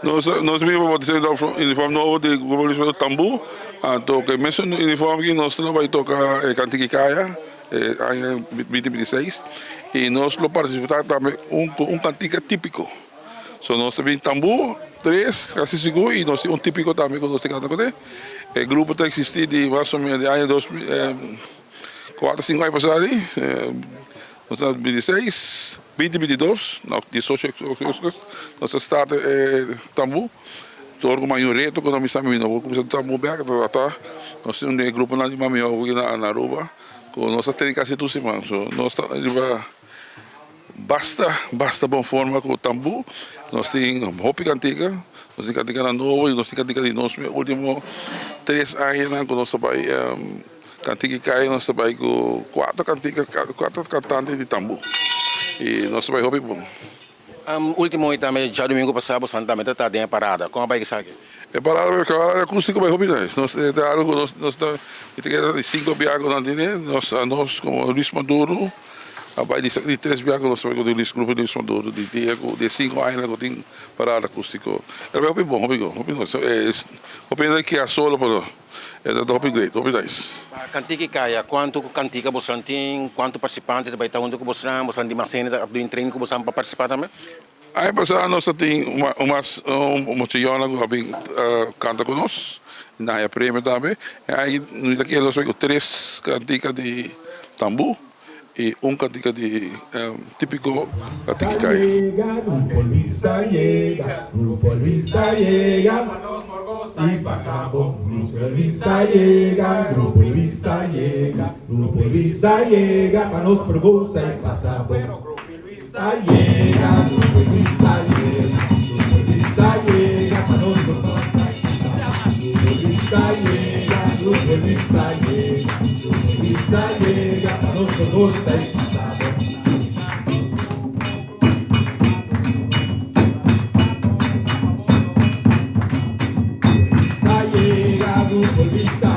nós mesmo vamos dizer o uniforme novo de Grupo Tambu, que mesmo no uniforme que nós não vai tocar Cantique Caia, ano 2026, e nós vamos participar também cantique típico. So, nós temos Tambu, 3, quase seguro, e nós temos típico também que nós temos que ter. O grupo está existindo de mais ou menos de ano 4, 5 anos passados, nós estamos em 2016, 2022, 18 nós estamos Tambu, todo com maior reto, quando nós estamos vindo, começando a Tambu, nós temos um grupo de maior na Aruba, com nós temos quase tudo semana, nós estamos basta boa forma com o Tambu, nós temos roupa cantiga, nós temos cantiga nova e nós temos cantiga de nós, último 3 anos, quando nós estamos Cantique Caia, nós trabalhamos com 4 cantantes de Tambu. E nós trabalhamos bom. Último também, já domingo passado, Santa também está em parada. Como vai que sai? É parada porque a acústica vai roubar. Nós temos 5 viagens, nós como Luís Maduro, vai de 3 viagens, nós trabalhamos com o grupo de Luís Maduro, de 5 anos, nós temos parada acústica. É bom. É que a solo, é da Top Great, Top Nice. Cantique Caia, quanto cantica você tem, quanto participante vai estar junto com você tem de macena, do treino com você para participar também? Aí passado nós temos uma senhora que canta conosco, na área prêmio também. Aí daqui nós temos 3 canticas de Tambu e cantica de típico Cantique Caia. Grupo Luisa llega, Grupo Luisa llega. Y pasamos, Grupo Luisa llega, Grupo Luisa llega, Grupo Luisa llega, para nos produce y pasamos. Grupo Luisa llega, Grupo Luisa llega, Grupo Luisa llega, para nos produce y pasamos. Grupo Luisa llega, Grupo Luisa llega, Grupo Luisa llega, para nos produce y pasamos. Grupo Luisa